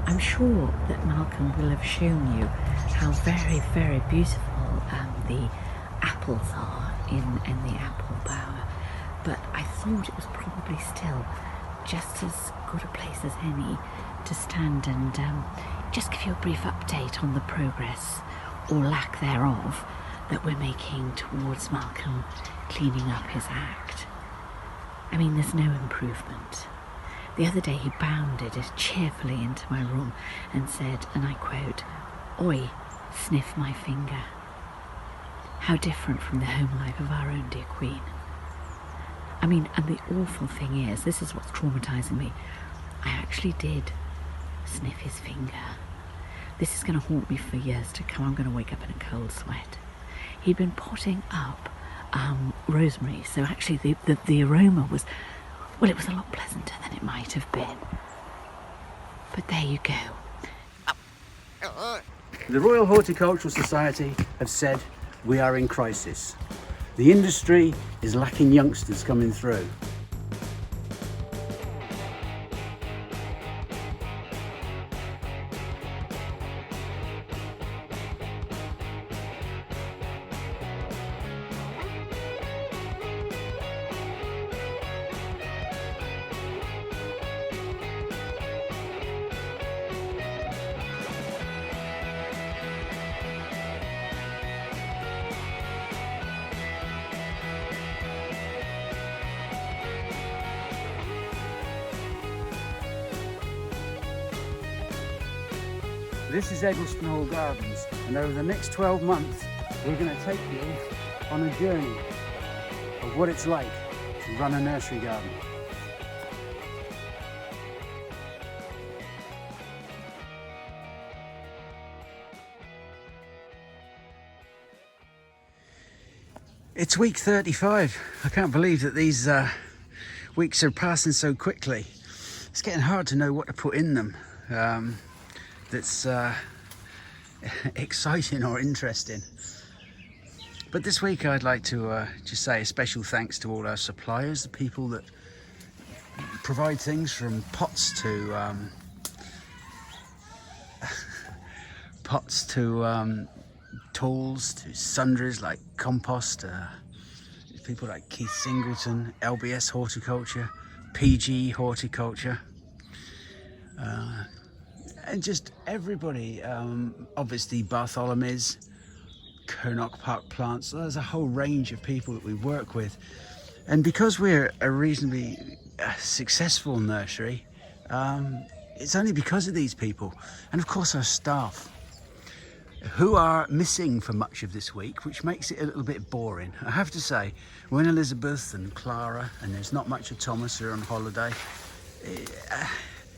I'm sure that Malcolm will have shown you how very, very beautiful the apples are in the apple bower, but I thought it was probably still just as good a place as any to stand and just give you a brief update on the progress, or lack thereof, that we're making towards Malcolm cleaning up his act. I mean, there's no improvement. The other day he bounded as cheerfully into my room and said, and I quote, "Oi, sniff my finger." How different from the home life of our own dear Queen. I mean, and the awful thing is, this is what's traumatising me, I actually did sniff his finger. This is going to haunt me for years to come. I'm going to wake up in a cold sweat. He'd been potting up rosemary, so actually the aroma was, well, it was a lot pleasanter than it might have been. But there you go. The Royal Horticultural Society have said we are in crisis. The industry is lacking youngsters coming through. This is Eggleston Hall Gardens, and over the next 12 months we're going to take you on a journey of what it's like to run a nursery garden. It's week 35. I can't believe that these weeks are passing so quickly. It's getting hard to know what to put in them. That's exciting or interesting. But this week I'd like to just say a special thanks to all our suppliers, the people that provide things from pots to tools to sundries like compost, people like Keith Singleton, LBS Horticulture, PG Horticulture, and just everybody, obviously Bartholomew's, Kernock Park Plants. There's a whole range of people that we work with, and because we're a reasonably successful nursery, it's only because of these people, and of course our staff, who are missing for much of this week, which makes it a little bit boring. I have to say, when Elizabeth and Clara, and there's not much of Thomas, are on holiday,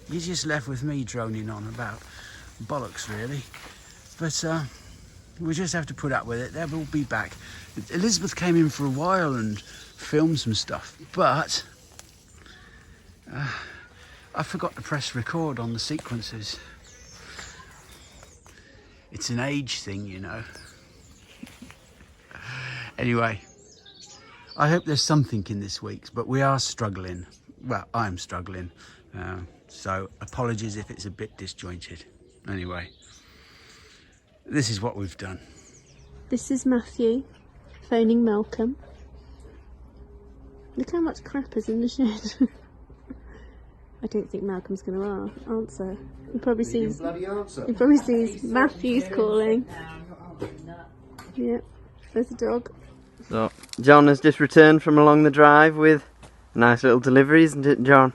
you're just left with me droning on about bollocks, really. But we just have to put up with it. They will be back. Elizabeth came in for a while and filmed some stuff, but I forgot to press record on the sequences. It's an age thing, you know. Anyway, I hope there's something in this week's, but we are struggling. Well, I'm struggling. So apologies if it's a bit disjointed. Anyway, this is what we've done. This is Matthew phoning Malcolm. Look how much crap is in the shed. I don't think Malcolm's going to answer. He probably sees Matthew's calling. Yeah, there's a dog. So John has just returned from along the drive with a nice little delivery, isn't it, John?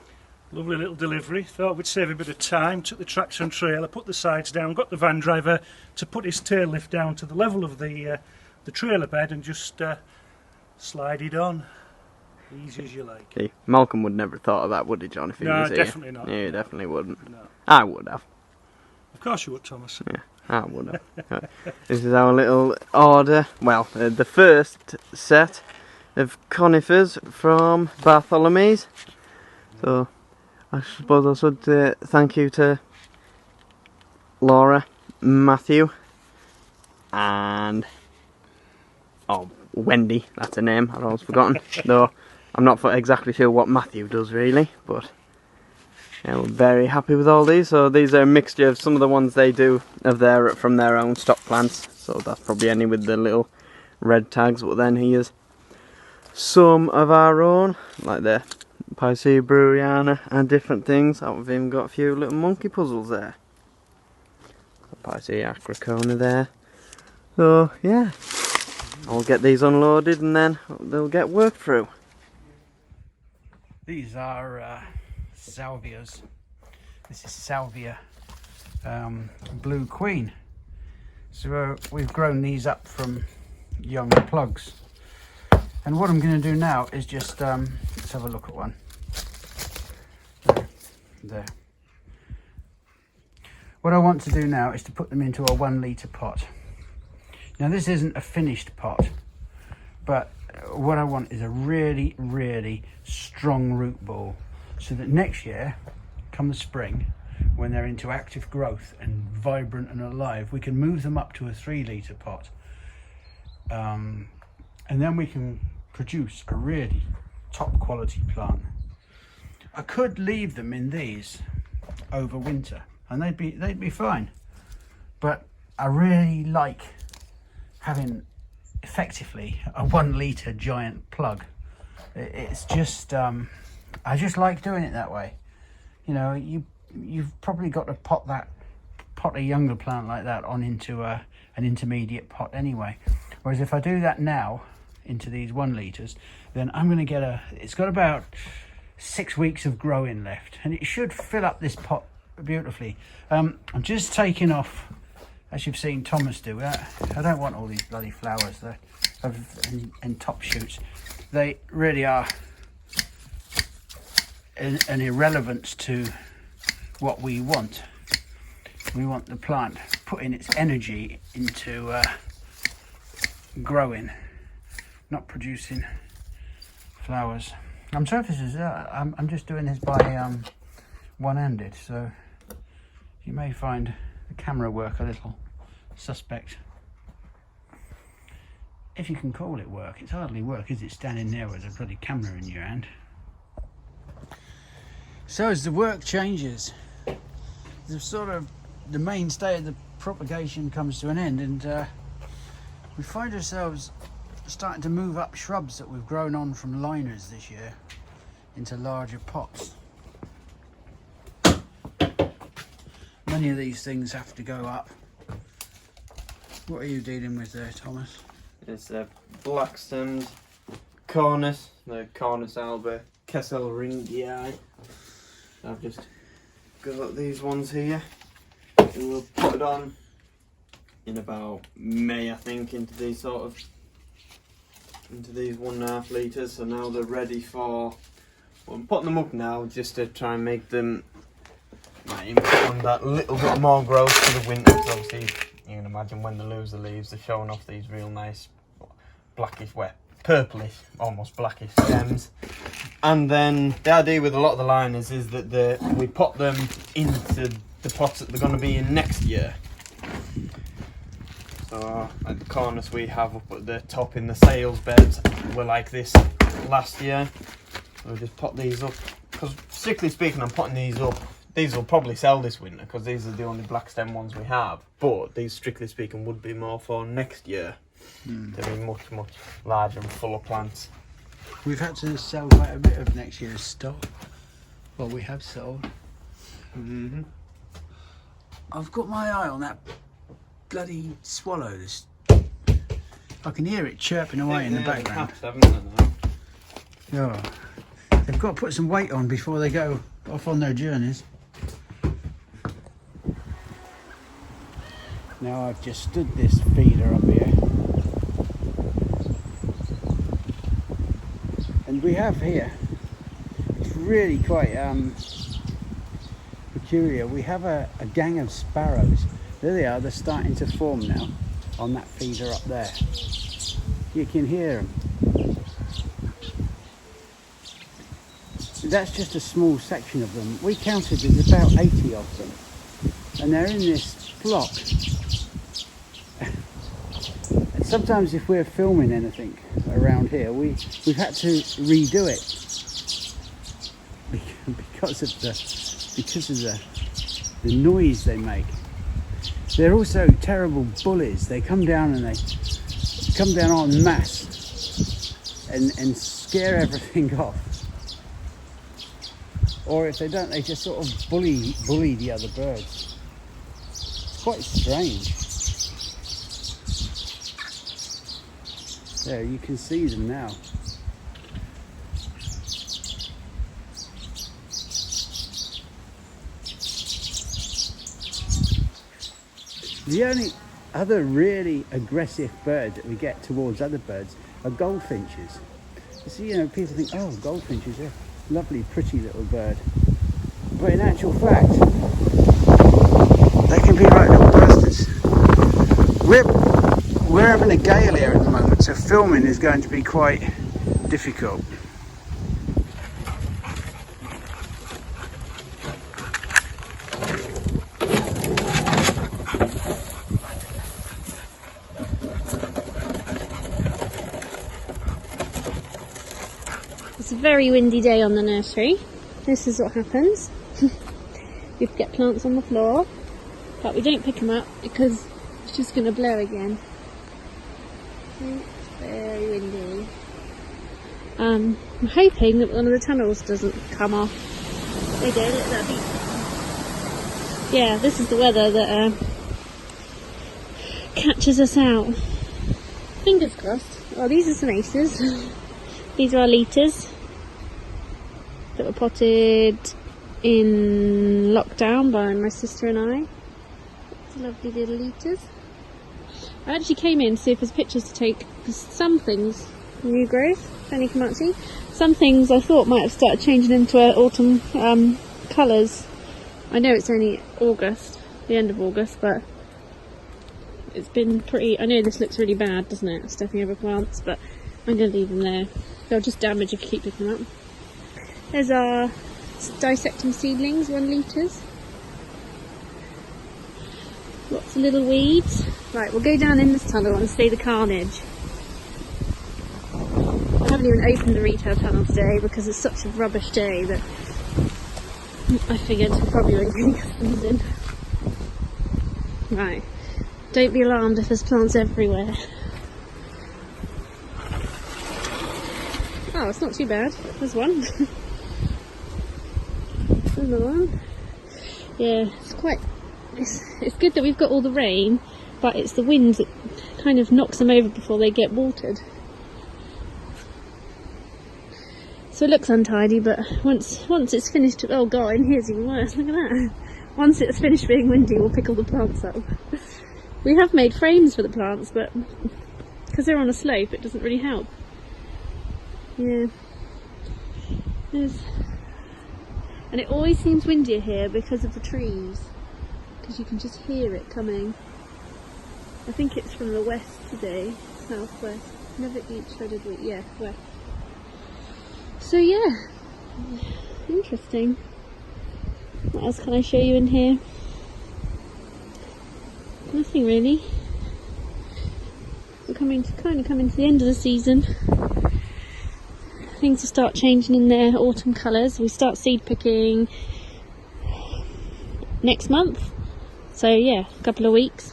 Lovely little delivery. Thought we'd save a bit of time. Took the tractor and trailer, put the sides down, got the van driver to put his tail lift down to the level of the trailer bed and just slide it on. Easy as you like. Okay. Malcolm would never have thought of that, would he, John, if he was here? No, definitely not. Yeah, he definitely wouldn't. No. I would have. Of course you would, Thomas. Yeah, I would have. Right. This is our little order. Well, the first set of conifers from Bartholomew's. So I suppose I should thank you to Laura, Matthew, and Wendy. That's her name. I've always forgotten. Though I'm not exactly sure what Matthew does really, but Yeah, we're very happy with all these. So these are a mixture of some of the ones they do from their own stock plants. So that's probably any with the little red tags. But then here's some of our own, like the Picea breweriana and different things. We've even got a few little monkey puzzles there. Picea acrocona there. So yeah, I'll get these unloaded and then they'll get worked through. These are Salvias. This is Salvia Blue Queen. So we've grown these up from young plugs. And what I'm going to do now is just, let's have a look at one. There. What I want to do now is to put them into a 1 litre pot. Now this isn't a finished pot, but what I want is a really, really strong root ball, so that next year, come the spring, when they're into active growth and vibrant and alive, we can move them up to a 3 litre pot. And then we can produce a really top quality plant. I could leave them in these over winter and they'd be fine, but I really like having effectively a 1 litre giant plug. It's just I just like doing it that way. You know, you've probably got to pot a younger plant like that on into an intermediate pot anyway. Whereas if I do that now into these 1 litres, then I'm going to it's got about 6 weeks of growing left, and it should fill up this pot beautifully. I'm just taking off, as you've seen Thomas do. I don't want all these bloody flowers there and top shoots. They really are an irrelevance to what we want. We want the plant putting its energy into growing, not producing flowers. I'm sorry if this is I'm just doing this by one-handed, so you may find the camera work a little suspect. If you can call it work. It's hardly work, is it, standing there with a bloody camera in your hand? So as the work changes, the mainstay of the propagation comes to an end, and we find ourselves starting to move up shrubs that we've grown on from liners this year into larger pots. Many of these things have to go up. What are you dealing with there, Thomas? It's a Blackstones Cornice, the Cornice alba Kesselringii. I've just got these ones here, and we'll put it on in about May, I think, into these 1.5 litres. So now they're ready for, well, I'm putting them up now just to try and make them on that little bit more growth for the winter. So obviously you can imagine when they lose the leaves, they're showing off these real nice blackish, purplish, almost blackish stems. And then the idea with a lot of the liners is that we put them into the pots that they're going to be in next year. So like the cornice we have up at the top in the sales beds were like this last year. So we just put these up, because strictly speaking I'm putting these up. These will probably sell this winter because these are the only black stem ones we have, but these strictly speaking would be more for next year. They'll be much, much larger and fuller plants. We've had to sell quite a bit of next year's stock. Well, we have sold. I've got my eye on that bloody swallow. I can hear it chirping away in the background. Yeah. They've got to put some weight on before they go off on their journeys. Now I've just stood this feeder up here, and we have here, it's really quite peculiar, we have a gang of sparrows. There they are, they're starting to form now on that feeder up there. You can hear them. That's just a small section of them. We counted there's about 80 of them, and they're in this flock. And sometimes if we're filming anything around here, we've had to redo it because of because of the noise they make. They're also terrible bullies. They come down and they come down en masse and scare everything off. Or if they don't, they just sort of bully the other birds. It's quite strange. There, you can see them now. The only other really aggressive bird that we get towards other birds are goldfinches. So, you know, people think, oh, goldfinches are a lovely, pretty little bird. But in actual fact, they can be right little bastards. We're having a gale here at the moment, so filming is going to be quite difficult. It's a very windy day on the nursery. This is what happens. We get plants on the floor, but we don't pick them up because it's just going to blow again. It's very windy. I'm hoping that one of the tunnels doesn't come off. There you go, look at that beat. Yeah, this is the weather that catches us out. Fingers crossed. Oh, these are some aces. These are our litres that were potted in lockdown by my sister and I. It's lovely little litres. I actually came in to see if there's pictures to take, because some things, new growth, Fanny Camachi, some things I thought might have started changing into autumn colours. I know it's only August, the end of August, but it's been pretty, I know this looks really bad, doesn't it, stepping over plants, but I'm going to leave them there. They'll just damage if you keep picking them up. There's our dissecting seedlings, 1 litres. Lots of little weeds. Right, we'll go down in this tunnel and see the carnage. I haven't even opened the retail tunnel today because it's such a rubbish day that I figured probably won't get any customers in. Right, don't be alarmed if there's plants everywhere. Oh, it's not too bad. There's one. There's another one. Yeah, it's good that we've got all the rain, but it's the wind that kind of knocks them over before they get watered. So it looks untidy, but once it's finished, oh god, in here's even worse, look at that. Once it's finished being windy, we'll pick all the plants up. We have made frames for the plants, but because they're on a slope, it doesn't really help. Yeah. And it always seems windier here because of the trees. Because you can just hear it coming. I think it's from the west today, southwest. Never eat shredded wheat. Yeah, west. So yeah, interesting. What else can I show you in here? Nothing really. We're kind of coming to the end of the season. Things will start changing in their autumn colours. We start seed picking next month. So yeah, a couple of weeks.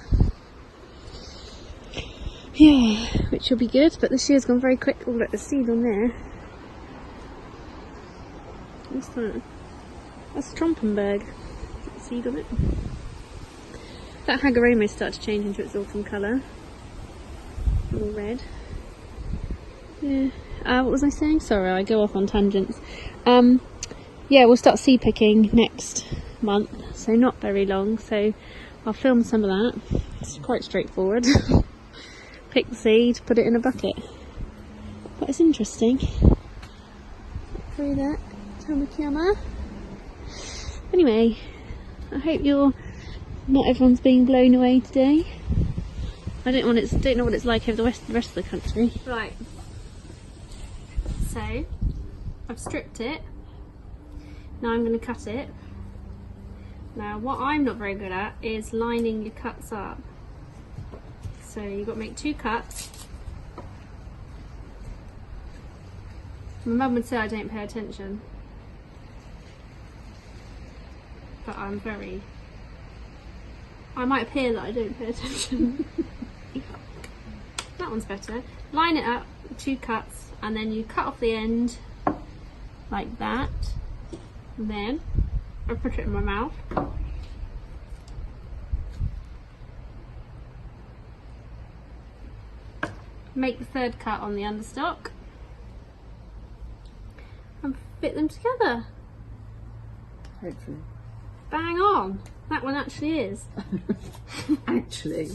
Yeah, which will be good, but this year's gone very quick. Oh look, there's seed on there. What's that? That's Trompenberg. Seed on it. That Hagaroma started to change into its autumn colour. All red. Yeah. What was I saying? Sorry, I go off on tangents. Yeah, we'll start seed picking next month, so not very long. So I'll film some of that. It's quite straightforward. Pick the seed, put it in a bucket. But it's interesting. Through that, Tamakiyama. Anyway, I hope not everyone's being blown away today. I don't know what it's like over the rest of the country. Right. So I've stripped it. Now I'm going to cut it. Now what I'm not very good at is lining your cuts up. So you've got to make 2 cuts. My mum would say I don't pay attention. but I might appear that I don't pay attention. That one's better. Line it up, 2 cuts, and then you cut off the end like that. And then I put it in my mouth. Make the 3rd cut on the understock and fit them together. Hopefully. Bang on! That one actually is. Actually,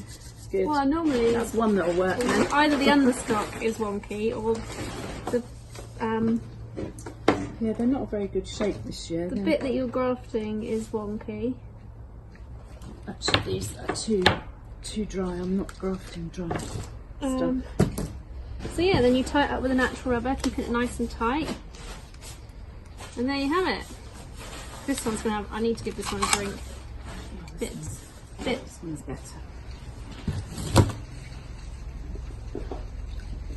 good. Well, normally That's one that'll work then. either the understock is wonky or the Yeah, they're not a very good shape this year. the bit that you're grafting is wonky. Actually, these are too dry. I'm not grafting dry stuff. So yeah, then you tie it up with a natural rubber, keep it nice and tight, and there you have it. This one's gonna have. I need to give this one a drink. Bits. This one's better.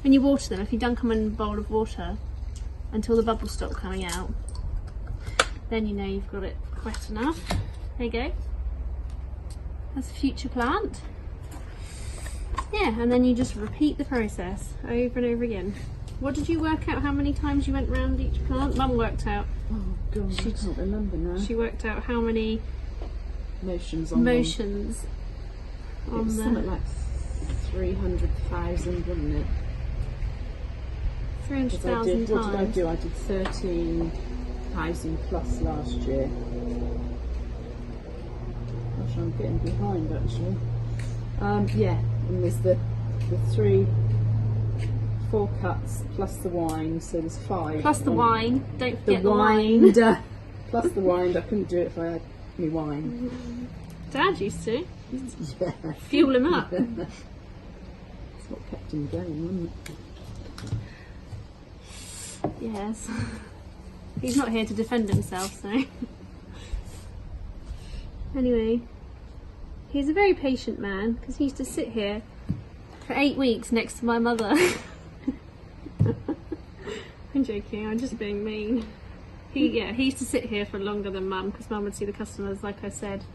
When you water them, if you dunk them in a bowl of water until the bubbles stop coming out, then you know you've got it wet enough. There you go. That's a future plant. Yeah, and then you just repeat the process over and over again. What did you work out how many times you went round each plant? Mum worked out. Oh god, I can't remember now. She worked out how many motions on motions them. It was something like 300,000, wasn't it? 300,000 times. What did I do? I did 13,000 plus last year. Gosh, I'm getting behind actually. Yeah, and there's the 4 cuts plus the wind, so there's 5. Plus the wine. Don't forget the wind. wine. Plus the wind. I couldn't do it if I had any wine. Dad used to. Yeah. Fuel him up. That's what kept him going, wasn't it? Yes. He's not here to defend himself, so. Anyway, he's a very patient man because he used to sit here for 8 weeks next to my mother. I'm joking, I'm just being mean. He used to sit here for longer than Mum because Mum would see the customers, like I said.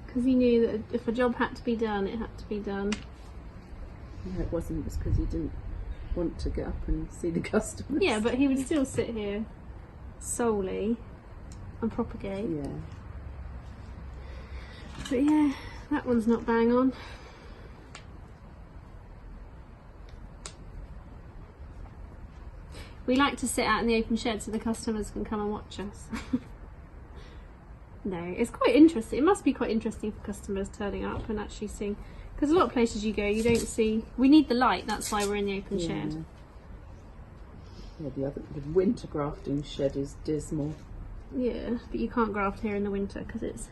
Because he knew that if a job had to be done, it had to be done. No, it wasn't. It was because he didn't want to get up and see the customers. Yeah, but he would still sit here solely and propagate. Yeah. But yeah, that one's not bang on. We like to sit out in the open shed so the customers can come and watch us. No, it's quite interesting. It must be quite interesting for customers turning up and actually seeing, because a lot of places you go, you don't see. We need the light. That's why we're in the open shed. Yeah, the winter grafting shed is dismal. Yeah, but you can't graft here in the winter because it's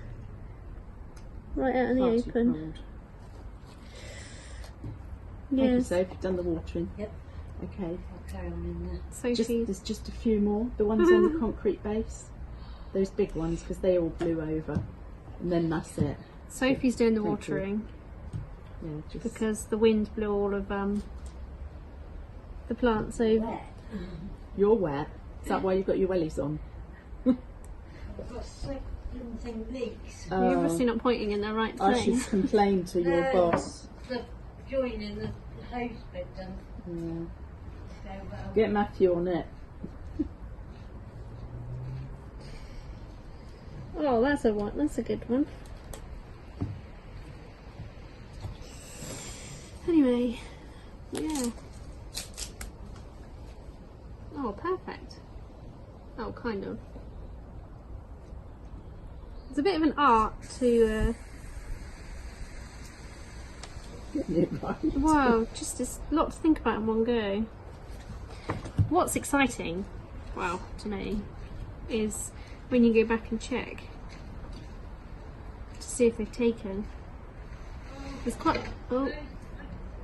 right out in the Far too open. cold. Yes. Thank you, Sophie. You've done the watering. Yep. Okay. I'll carry on in there. Sophie. There's just a few more. The ones on the concrete base. Those big ones, because they all blew over. And then that's it. Sophie's doing the Thank you. watering Yeah, just because the wind blew all of the plants over. Wet. You're wet. Is that why you've got your wellies on? I've got sick little thing leaks. You're obviously not pointing in the right I place. should complain to your No. boss. The join in the hose bit done. Yeah. So, well, Get Matthew on it. Oh, that's a one. That's a good one. Anyway, yeah. Oh, perfect. Oh, kind of. It's a bit of an art to. Getting it right. Wow, just a lot to think about in one go. What's exciting, well, to me, is when you go back and check to see if they've taken. There's quite. Oh,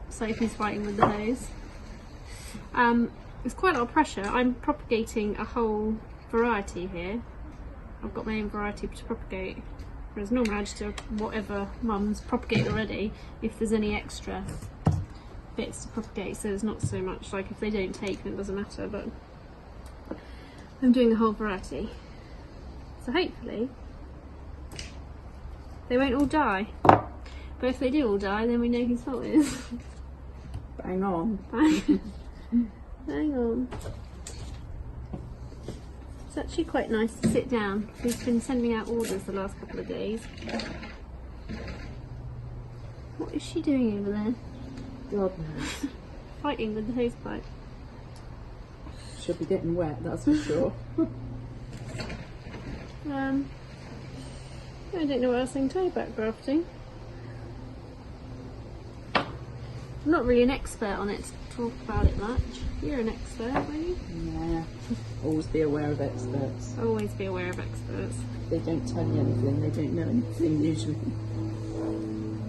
Sophie's fighting with the hose. There's quite a lot of pressure. I'm propagating a whole variety here. I've got my own variety to propagate. Whereas normally I just do whatever Mum's propagated already, if there's any extra bits to propagate, so there's not so much, like if they don't take then it doesn't matter, but I'm doing a whole variety. So hopefully they won't all die. But if they do all die, then we know whose fault it is. Bang on. Hang on. It's actually quite nice to sit down. We've been sending out orders the last couple of days. What is she doing over there? God knows. Fighting with the hose pipe. She'll be getting wet, that's for sure. I don't know what else I can tell you about grafting. I'm not really an expert on it to talk about it much. You're an expert, aren't you? Yeah. Always be aware of experts. Always be aware of experts. They don't tell you anything, they don't know anything usually.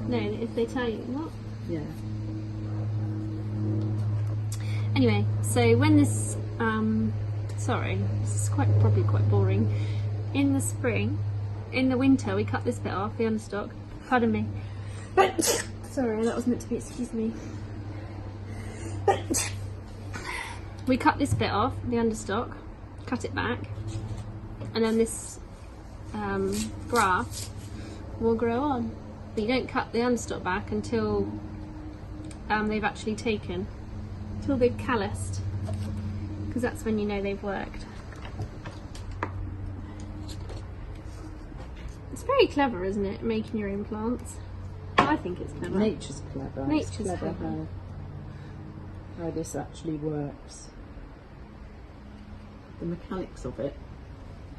No, if they tell you what? Yeah. Anyway, so when this, sorry, this is probably quite boring. In the spring, in the winter, we cut this bit off, the understock. Pardon me. Sorry, that was meant to be, excuse me. We cut this bit off, the understock, cut it back, and then this graft will grow on. But you don't cut the understock back until they've actually taken, until they've calloused, because that's when you know they've worked. It's very clever, isn't it, making your own plants? I think it's clever. Nature's clever. Nature's It's clever clever. how this actually works. The mechanics of it,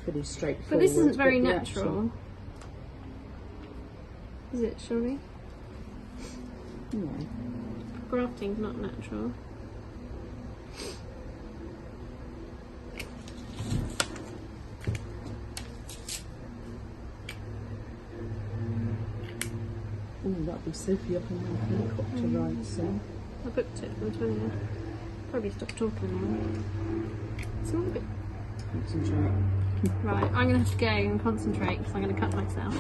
pretty straightforward. But this isn't very but the natural. Is it, surely? No. Grafting's not natural. Oh, that'd be Sophie up in the helicopter ride soon. I booked it for the 20th. Probably stop talking now. It's all a bit... Concentrate. Right, I'm going to have to go and concentrate because I'm going to cut myself.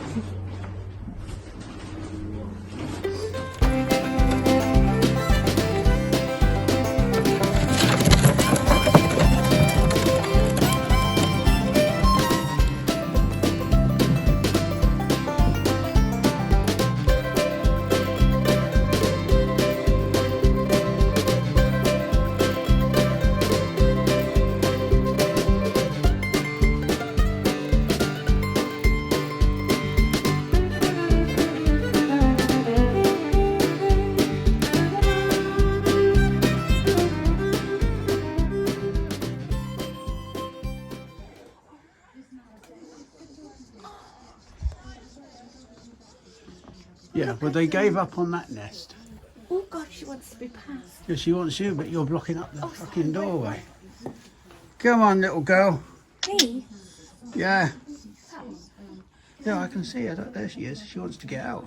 Yeah, well they gave up on that nest. Oh God, she wants to be passed. Yeah, she wants you, but you're blocking up the fucking doorway. Come on, little girl. Me? Yeah. Yeah, I can see her. There she is. She wants to get out.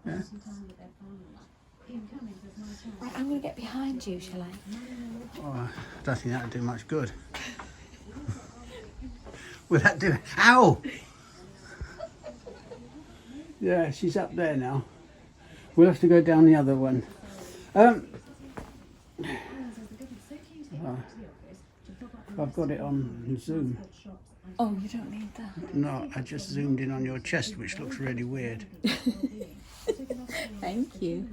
Yeah. Right, I'm going to get behind you, shall I? Oh, I don't think that would do much good. Will that do? Ow! Yeah, she's up there now. We'll have to go down the other one. I've got it on Zoom. Oh, you don't need that. No, I just zoomed in on your chest, which looks really weird. Thank you.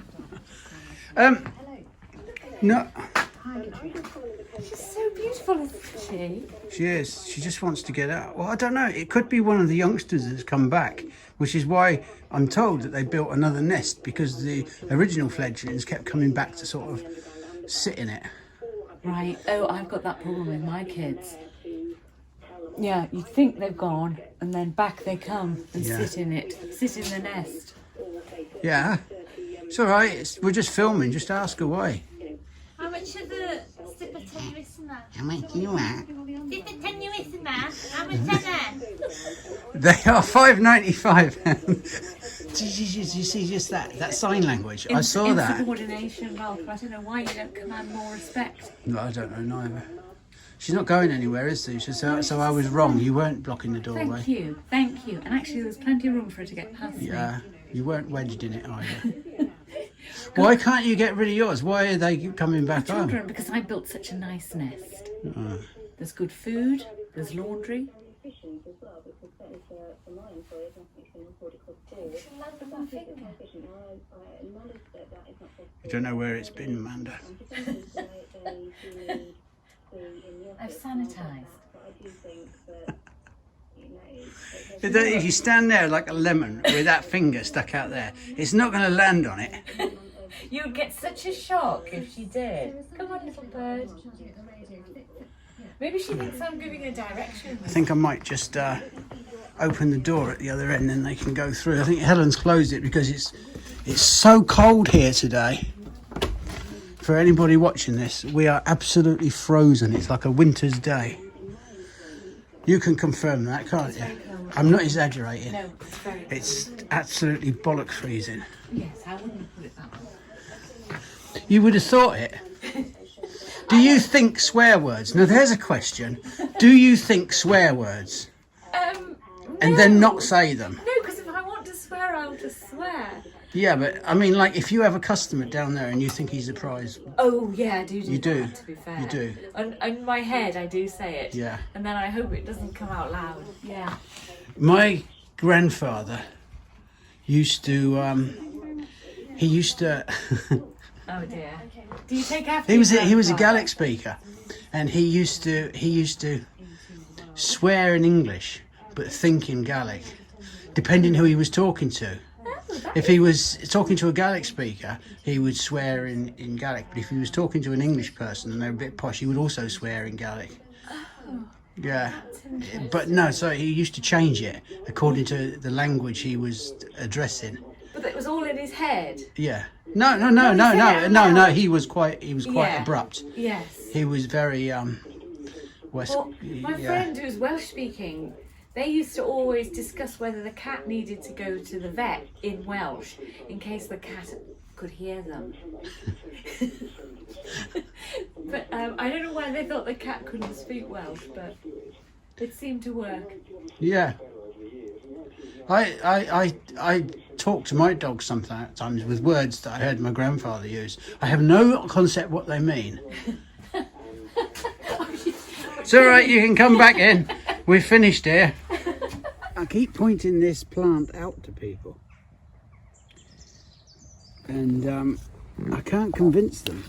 No. She's so beautiful, isn't she? She is. She just wants to get out. Well, I don't know. It could be one of the youngsters that's come back, which is why I'm told that they built another nest, because the original fledglings kept coming back to sort of sit in it. Right. Oh, I've got that problem with my kids. Yeah, you think they've gone, and then back they come and sit in it. Sit in the nest. Yeah. It's all right. We're just filming. Just ask away. How much are the slipper tenuous in there? How much you want? Slipper tenuous in there? How much are there? They are £5.95. Did you see just that sign language? I saw that. Insubordination, Ralph. I don't know why you don't command more respect. No, I don't know neither. She's not going anywhere, is she? So I was wrong. You weren't blocking the doorway. Thank you, thank you. And actually, there's plenty of room for her to get past me. Yeah, you weren't wedged in it either. Why can't you get rid of yours? Why are they coming back Children, on? because I built such a nice nest. Oh. There's good food, there's laundry, efficient as well, because certainly for my employers, I think it's been reported across the board. Some people are efficient. I acknowledge that that is not possible. I don't know where it's been, Amanda. For some people, they do need to be in the office. I've sanitised. But I do think that, you know, If you stand there like a lemon with that finger stuck out there, it's not going to land on it. You'd get such a shock if she did. Come on, little bird. Maybe she thinks I'm giving her directions. I think I might just open the door at the other end and they can go through. I think Helen's closed it because it's so cold here today. For anybody watching this, we are absolutely frozen. It's like a winter's day. You can confirm that, can't you? I'm not exaggerating. No, it's very cold. It's absolutely bollock freezing. Yes, I wouldn't put it that way. You would have thought it. Do you think swear words? Now there's a question. Do you think swear words? And then not say them? No, because if I want to swear, I'll just swear. Yeah, but I mean, like, if you have a customer down there and you think he's a prize, Oh, yeah, I do You do. that, to be fair. you do. In my head, I do say it. Yeah. And then I hope it doesn't come out loud. Yeah. My grandfather used to. He used to. Oh, dear. Do you take after he was your he was a grandfather? Gaelic speaker, and he used to swear in English but think in Gaelic, depending who he was talking to. If he was talking to a Gaelic speaker, he would swear in Gaelic. But if he was talking to an English person and they're a bit posh, he would also swear in Gaelic. Oh, Yeah. But no, so he used to change it according to the language he was addressing. but it was all in his head. Yeah. he said it out No. loud. He was quite Yeah. abrupt. Yes. He was very West. Well, my friend who's Welsh speaking, they used to always discuss whether the cat needed to go to the vet in Welsh in case the cat could hear them. But I don't know why they thought the cat couldn't speak Welsh, but it seemed to work. Yeah. I talk to my dog sometimes with words that I heard my grandfather use. I have no concept what they mean. It's all right, you can come back in. We've finished here. I keep pointing this plant out to people, and I can't convince them,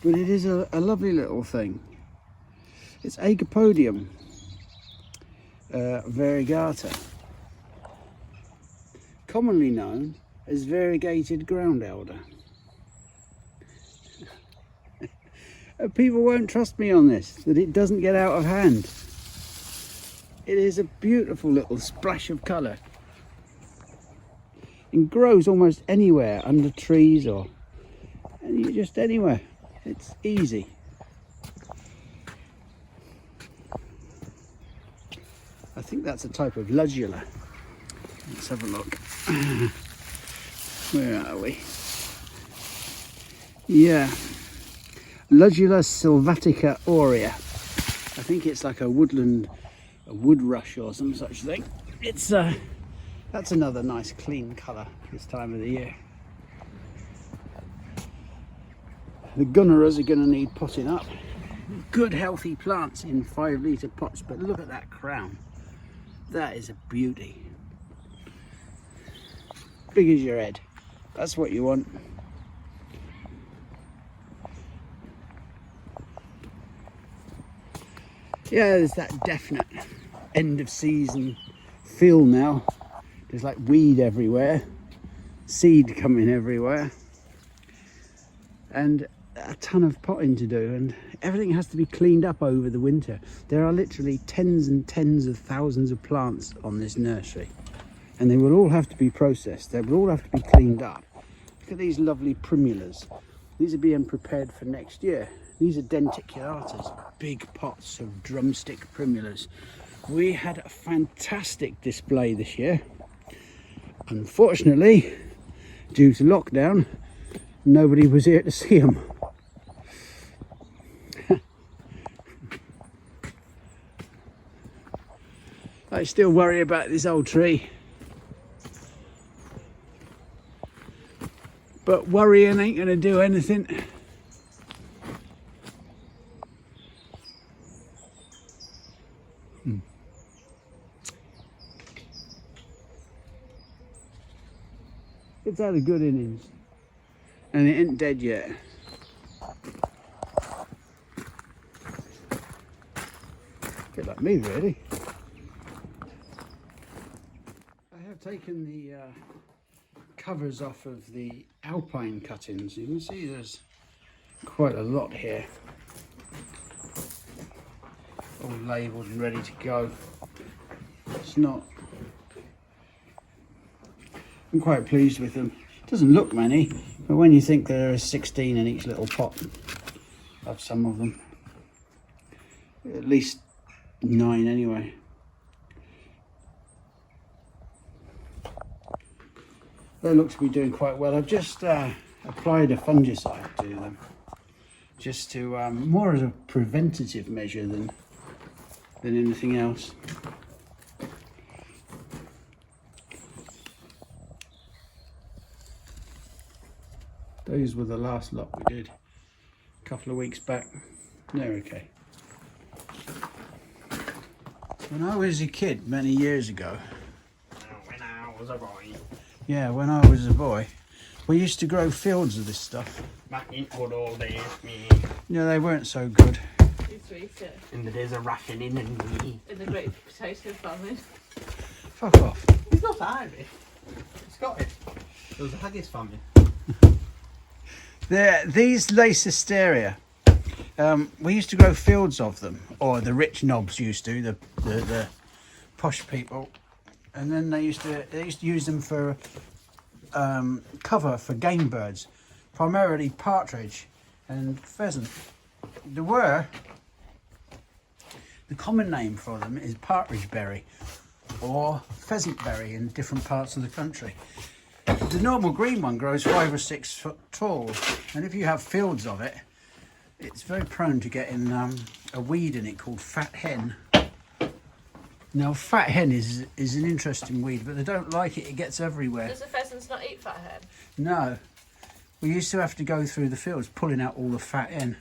but it is a lovely little thing. It's Agapodium Variegata, commonly known as variegated ground elder. People won't trust me on this, that it doesn't get out of hand. It is a beautiful little splash of colour. It grows almost anywhere, under trees or just anywhere. It's easy. I think that's a type of ludula. Let's have a look. Where are we? Yeah. Ludula sylvatica aurea. I think it's like a wood rush or some such thing. It's that's another nice clean colour this time of the year. The gunneras are going to need potting up. Good healthy plants in 5 litre pots, but look at that crown. That is a beauty. Big as your head. That's what you want. Yeah, there's that definite end of season feel now. There's like weed everywhere, seed coming everywhere, and a ton of potting to do, and everything has to be cleaned up over the winter. There are literally tens and tens of thousands of plants on this nursery, and they will all have to be processed. They will all have to be cleaned up. Look at these lovely primulas. These are being prepared for next year. These are denticulatas, big pots of drumstick primulas. We had a fantastic display this year. Unfortunately, due to lockdown, nobody was here to see them. I still worry about this old tree. But worrying ain't going to do anything. It's had a good innings. And it ain't dead yet. Bit like me, really. I have taken the covers off of the alpine cuttings. You can see there's quite a lot here. All labelled and ready to go. It's not... I'm quite pleased with them. Doesn't look many, but when you think there are 16 in each little pot of some of them, at least 9 anyway. They look to be doing quite well. I've just applied a fungicide to them, just to more as a preventative measure than anything else. Those were the last lot we did a couple of weeks back. They're okay. When I was a kid many years ago. When I was a boy. Yeah, when I was a boy, we used to grow fields of this stuff. Back in good old days, me. Yeah, they weren't so good. In the days of rationing and me. In the great potato famine. Fuck off. He's not Irish. He's Scottish. There was a haggis famine. These Lacesteria, we used to grow fields of them, or the rich knobs used to, the posh people, and then they used to use them for cover for game birds, primarily partridge and pheasant. The common name for them is partridge berry or pheasant berry in different parts of the country. The normal green one grows 5 or 6 foot tall, and if you have fields of it, it's very prone to getting a weed in it called fat hen. Now, fat hen is an interesting weed, but they don't like it. It gets everywhere. Does the pheasants not eat fat hen? No. We used to have to go through the fields pulling out all the fat hen.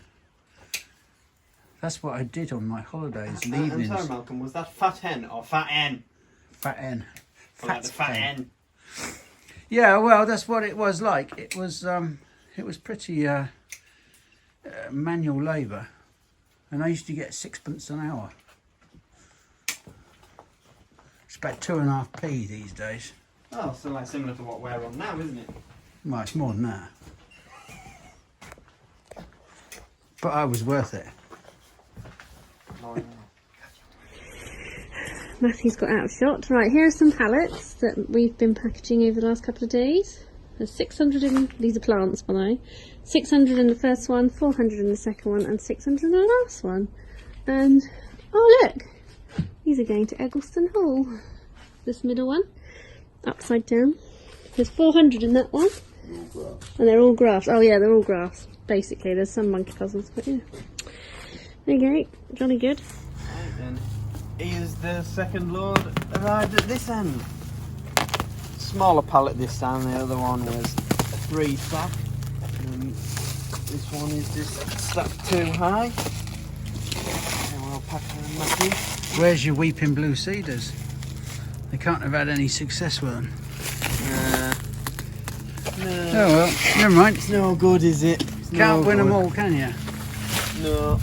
That's what I did on my holidays and evenings. I'm sorry, Malcolm, was that fat hen or fat hen? Fat hen. Like the fat hen. Yeah, well, that's what it was like. It was pretty manual labour, and I used to get 6pence an hour. It's about 2.5p these days. Oh, so like similar to what we're on now, isn't it? Well, it's more than that. But I was worth it. Oh, yeah. Matthew's got out of shot. Right, here are some pallets that we've been packaging over the last couple of days. There's 600 in, these are plants by the way, 600 in the first one, 400 in the second one, and 600 in the last one. And, oh look, these are going to Eggleston Hall. This middle one, upside down. There's 400 in that one. And they're all grafts. Oh yeah, they're all grafts, basically. There's some monkey puzzles, but yeah. There you go, jolly good. Right then. Here's the second load arrived at this end. Smaller pallet this time, the other one was a 3 stack. And this one is just stacked too high. And we'll pack them in Matthew. Where's your weeping blue cedars? They can't have had any success with them. No. Oh well, never mind. It's no good, is it? Can't win them all, can you? No.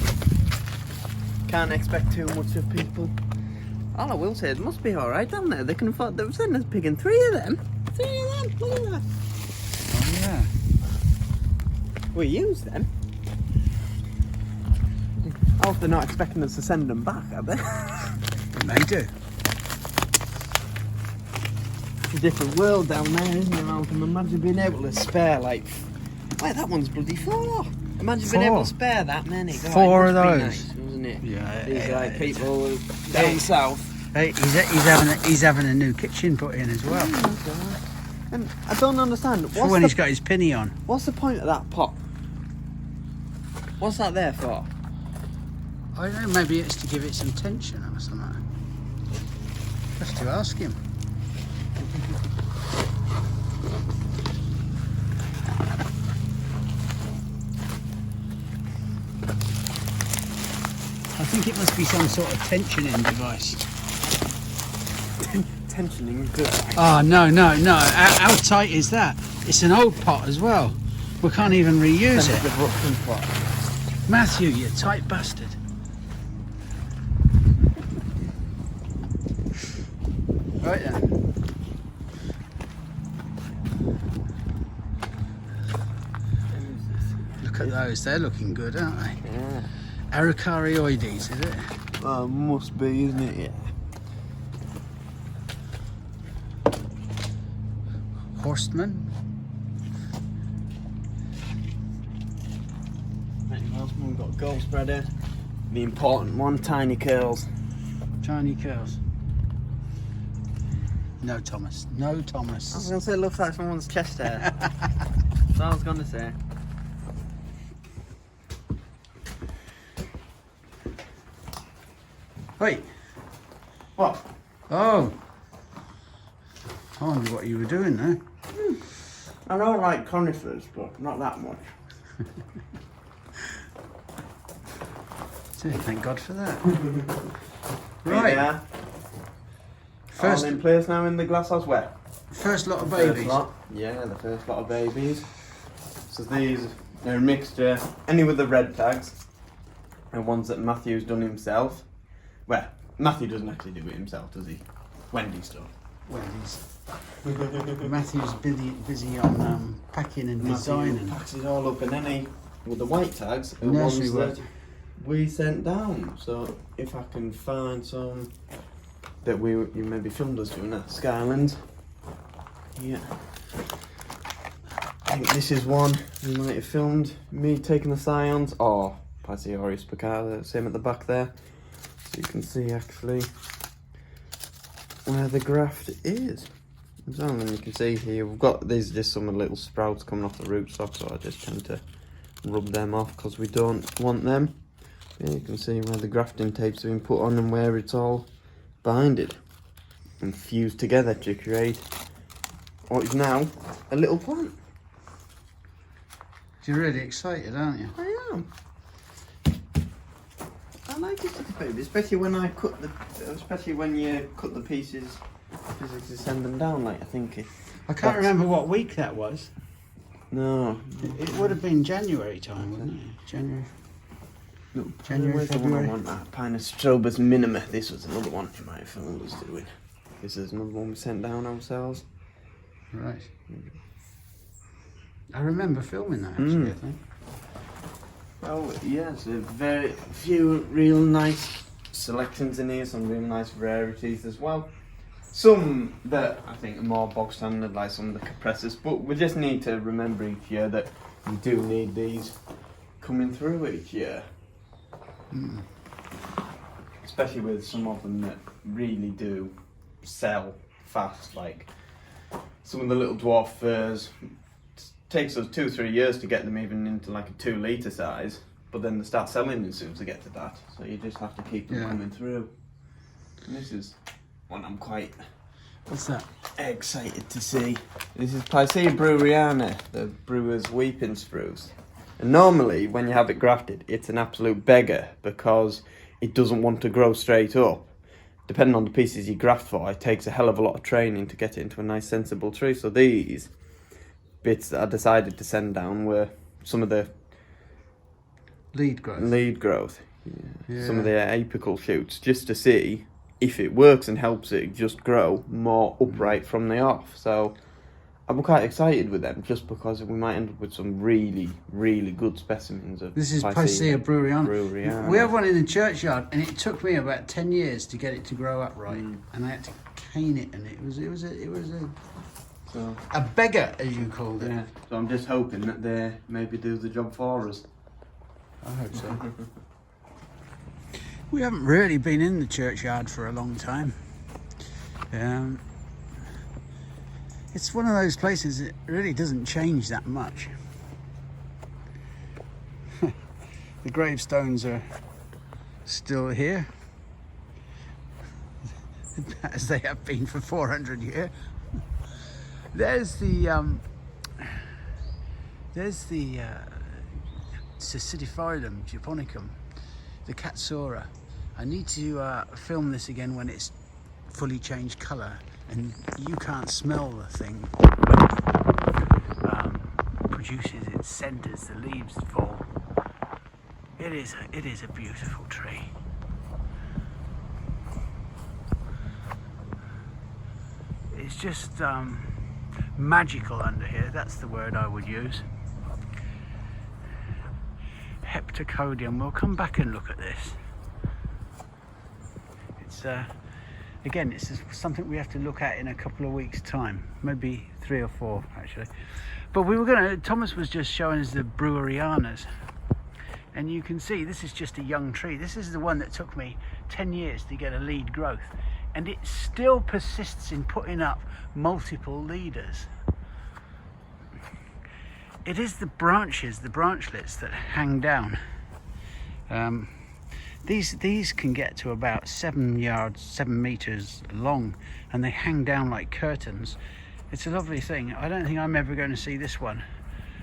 Can't expect too much of people. All I will say, it must be alright down there. They can afford, they're sending us picking 3 of them. 3 of them, look at that. Oh yeah. We use them. I hope they're not expecting us to send them back, are they? They do. It's a different world down there, isn't it, Malcolm? Imagine being able to spare, like that one's bloody 4. Imagine being able to spare that many. God, 4 of it must be those. nice, wasn't it? Yeah. These like people down south. Hey, he's having a new kitchen put in as well. Oh my God. And I don't understand. For when he's got his pinny on. What's the point of that pot? What's that there for? I don't know, maybe it's to give it some tension or something. Just to ask him. I think it must be some sort of tensioning device. tensioning, do I? Oh, no. How tight is that? It's an old pot as well. We can't even reuse it. Matthew, you tight bastard. Right then. Look at those, they're looking good, aren't they? Yeah. Araucarioides, is it? Must be, isn't it? Yeah. Horstman. We've got gold spreader. The important one, tiny curls. Tiny curls. No, Thomas. No, I was Thomas. going to say it looks like someone's chest hair. That's what I was going to say. Wait. What? Oh. I wonder what you were doing there. I don't like conifers, but not that much. So, thank God for that. Right. Yeah. First, All in place now in the glasshouse. Where? first lot of First babies. lot. Yeah, the first lot of babies. So these, they're a mixture, any with the red tags, and ones that Matthew's done himself. Well, Matthew doesn't actually do it himself, does he? Wendy's done. Wendy's. Matthew's busy on packing and designing. Matthew packs it all up, and any with the white tags are Nursery ones work. that we sent down. So if I can find some that you maybe filmed us doing at Skylands. Yeah. I think this is one we might have filmed me taking the scions, or Passioris Picada, same at the back there. So you can see actually where the graft is. So then you can see here, we've got these, just some little sprouts coming off the rootstock, so I just tend to rub them off because we don't want them. Yeah, you can see where the grafting tape's been put on and where it's all binded and fused together to create what is now a little plant. You're really excited, aren't you? I am. I like it, baby, especially when I cut especially when you cut the pieces, physically send them down. Like I think I can't remember what week that was. No, It would have been January time, wouldn't it? January. no. January, Where's the one I February. want? That Pinostrobus minima. This was another one you might have filmed us doing. This is another one we sent down ourselves. Right. I remember filming that actually, I think. Oh yes, a very few real nice selections in here, some real nice rarities as well. Some that I think are more bog standard, like some of the compressors, but we just need to remember each year that you do need these coming through each year. Especially with some of them that really do sell fast, like some of the little dwarf firs. Takes us 2-3 years to get them even into like a 2 litre size, but then they start selling as soon as they get to that, so you just have to keep them coming through. And this is one I'm quite What's that? excited to see. This is Picea breweriana, the brewer's weeping spruce. And normally when you have it grafted, it's an absolute beggar because it doesn't want to grow straight up. Depending on the pieces you graft for, it takes a hell of a lot of training to get it into a nice sensible tree. So these bits that I decided to send down were some of the Lead growth. Some of the apical shoots, just to see if it works and helps it just grow more upright from the off. So I'm quite excited with them, just because we might end up with some really, really good specimens of This is Picea breweriana. breweriana. We have one in the churchyard, and it took me about 10 years to get it to grow up right, and I had to cane it, and it was a beggar, as you called it. Yeah. So I'm just hoping that they maybe do the job for us. I hope so. We haven't really been in the churchyard for a long time. It's one of those places that really doesn't change that much. The gravestones are still here, as they have been for 400 years. There's the Cicidiphyllum japonicum, the Katsura. I need to film this again when it's fully changed colour, and you can't smell the thing when it produces its scent as the leaves fall. It is a beautiful tree. It's just magical under here, that's the word I would use. Heptacodium, we'll come back and look at this. It's again, it's something we have to look at in a couple of weeks' time, maybe 3 or 4 actually. But we were Thomas was just showing us the brewerianas, and you can see this is just a young tree. This is the one that took me 10 years to get a lead growth, and it still persists in putting up multiple leaders. It is the branches, the branchlets that hang down. These can get to about 7 meters long, and they hang down like curtains. It's a lovely thing. I don't think I'm ever going to see this one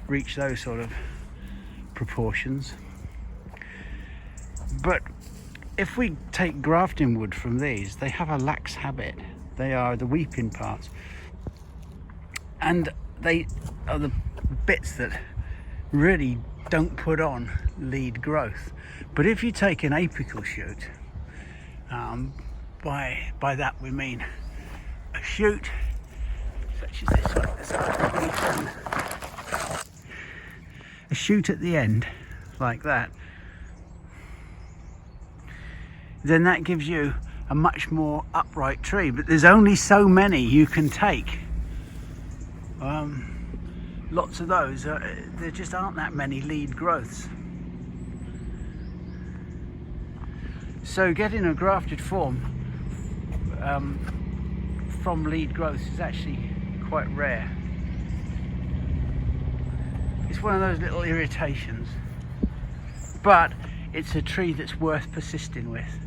reach those sort of proportions. But if we take grafting wood from these, they have a lax habit. They are the weeping parts, and they are the bits that really don't put on lead growth. But if you take an apical shoot, by that we mean a shoot such as this one, a shoot at the end like that, then that gives you a much more upright tree. But there's only so many you can take. Lots of those, there just aren't that many lead growths. So getting a grafted form from lead growths is actually quite rare. It's one of those little irritations, but it's a tree that's worth persisting with.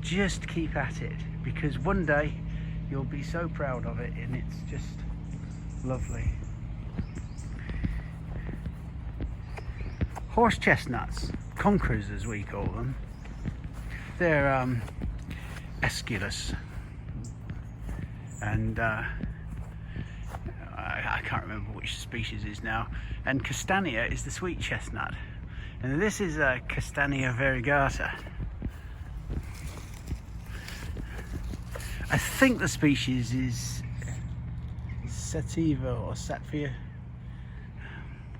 Just keep at it, because one day you'll be so proud of it, and it's just lovely. Horse chestnuts, conifers as we call them, they're Aesculus, and I can't remember which species is now, and Castanea is the sweet chestnut, and this is a Castanea variegata. I think the species is sativa or satvia,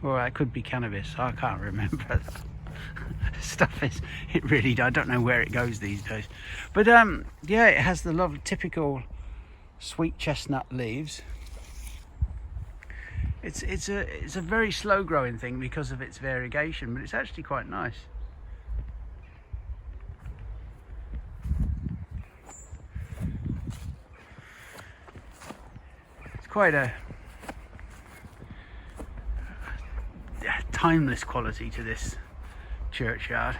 or it could be cannabis. I can't remember. Stuff is, it really, I don't know where it goes these days. But yeah, it has the lovely typical sweet chestnut leaves. It's a very slow growing thing because of its variegation, but it's actually quite nice. It's quite a timeless quality to this churchyard.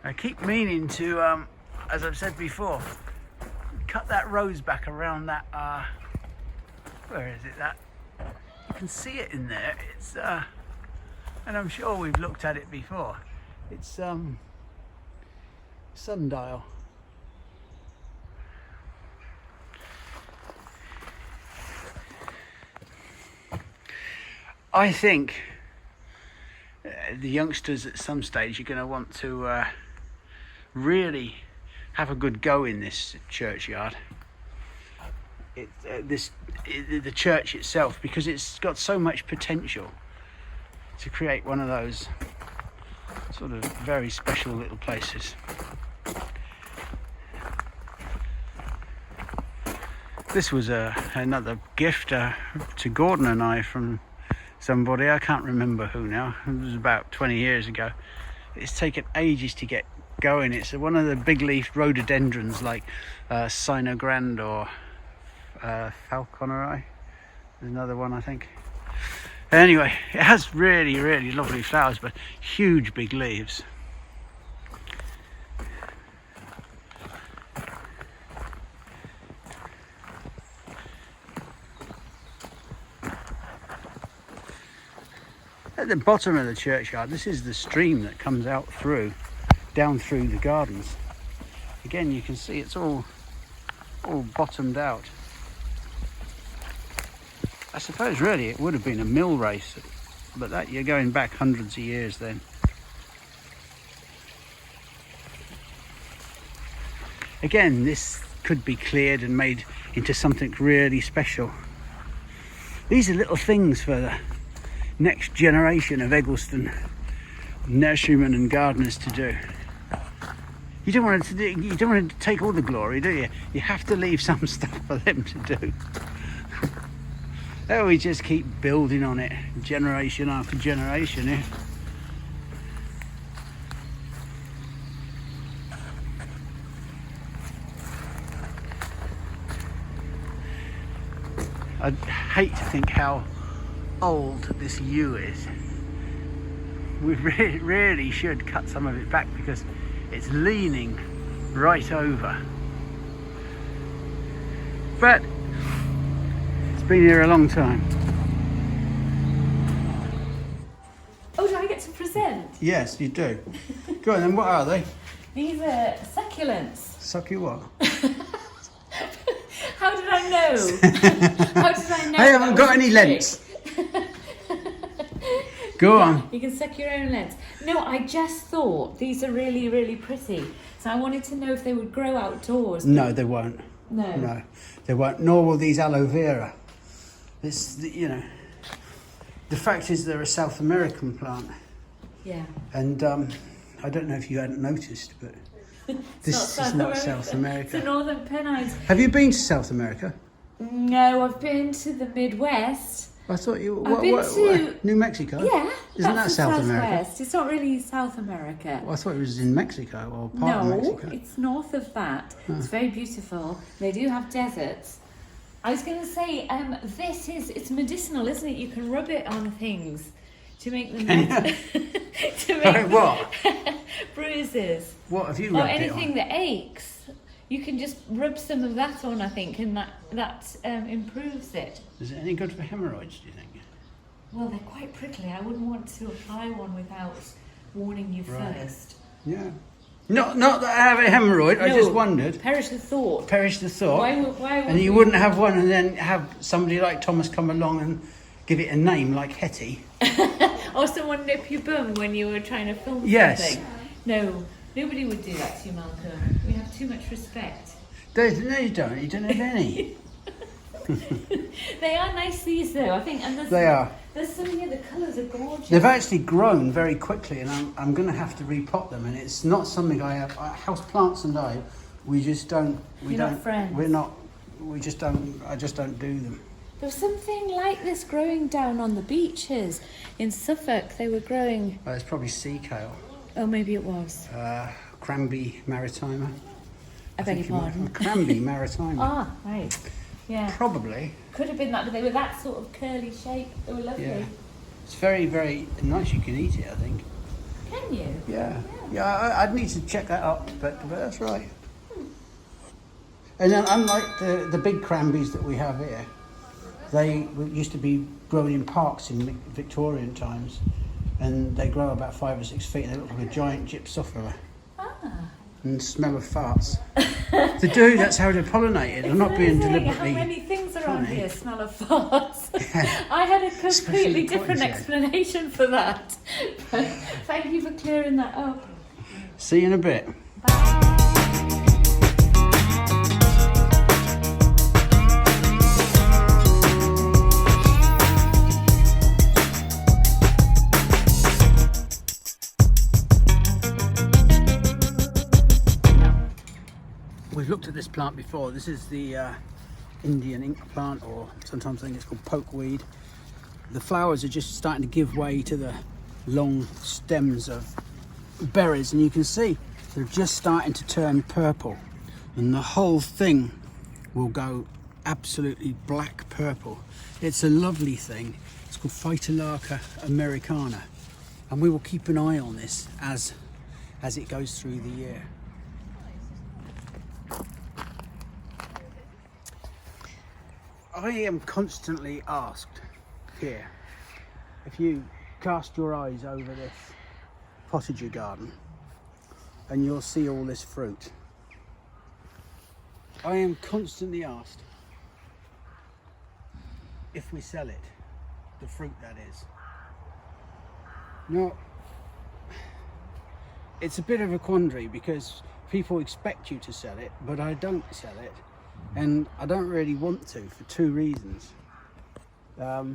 I keep meaning to, as I've said before, cut that rose back around that, where is it, that, you can see it in there, it's, and I'm sure we've looked at it before, it's sundial. I think the youngsters at some stage are going to want to really have a good go in this churchyard. The church itself, because it's got so much potential to create one of those sort of very special little places. This was another gift to Gordon and I from somebody, I can't remember who now, it was about 20 years ago. It's taken ages to get going. It's one of the big leaf rhododendrons like Sinogrand or Falconeri. There's another one, I think. Anyway, it has really, really lovely flowers, but huge big leaves. At the bottom of the churchyard, this is the stream that comes out down through the gardens. Again, you can see it's all all bottomed out. I suppose really it would have been a mill race, but that you're going back hundreds of years then. Again, this could be cleared and made into something really special. These are little things for the next generation of Eggleston nurserymen and gardeners to do. You don't want to take all the glory, do you? You have to leave some stuff for them to do. Oh, we just keep building on it, generation after generation. Eh? I hate to think how old this yew is. We really should cut some of it back because it's leaning right over. But it's been here a long time. Oh, do I get to present? Yes, you do. Go on then, what are they? These are succulents. Suck you what? How did I know? How did I know? I haven't got any lens. Go on. You can suck your own lens. No, I just thought these are really, really pretty. So I wanted to know if they would grow outdoors. No, they won't. No. No, they won't. Nor will these aloe vera. This, you know, the fact is they're a South American plant. Yeah. And I don't know if you hadn't noticed, but this is not South America. It's the Northern Pennines. Have you been to South America? No, I've been to the Midwest. I thought you. I've been to New Mexico? Yeah. Isn't that the South America? Southwest. It's not really South America. Well, I thought it was in Mexico or part of Mexico. No, it's north of that. It's very beautiful. They do have deserts. I was going to say, it's medicinal, isn't it? You can rub it on things to make them to make what? bruises. What have you Or rubbed it anything on? that aches. You can just rub some of that on, I think, and that improves it. Is it any good for hemorrhoids, do you think? Well, they're quite prickly. I wouldn't want to apply one without warning you first. Yeah. Not that I have a hemorrhoid, I just wondered. Perish the thought. Perish the thought. Why would and you wouldn't have one and then have somebody like Thomas come along and give it a name like Hetty. Or someone nip your bum when you were trying to film something. No, nobody would do that to you, Malcolm. We have too much respect. No, you don't. You don't have any. They are nice, these though. I think, and They are. There's some here. The colours are gorgeous. They've actually grown very quickly, and I'm going to have to repot them. And it's not something I have. House plants and we just don't. You're not friends. We're not. We just don't. I just don't do them. There was something like this growing down on the beaches in Suffolk. They were growing. It's probably sea kale. Oh, maybe it was. Cranby maritima. I beg your pardon. Cranby maritima. Ah, right. Yeah. Probably. Could have been that, but they were that sort of curly shape. They were lovely. Yeah. It's very, very nice. You can eat it, I think. Can you? Yeah. Yeah, I'd need to check that up, but that's right. And then unlike the big cranberries that we have here, they used to be grown in parks in Victorian times, and they grow about 5 or 6 feet, and they look like a giant gypsophora. And smell of farts. They do, that's how they're pollinated. I'm not being deliberately. How many things around funny. here smell of farts? Yeah. I had a completely Especially different Queensland. explanation for that. Thank you for clearing that up. See you in a bit. We've looked at this plant before. This is the Indian ink plant, or sometimes I think it's called pokeweed. The flowers are just starting to give way to the long stems of berries, and you can see they're just starting to turn purple, and the whole thing will go absolutely black purple. It's a lovely thing. It's called Phytolacca americana, and we will keep an eye on this as it goes through the year. I am constantly asked here, if you cast your eyes over this potager garden and you'll see all this fruit. I am constantly asked if we sell it, the fruit that is. Now, it's a bit of a quandary because people expect you to sell it, but I don't sell it, and I don't really want to for two reasons. The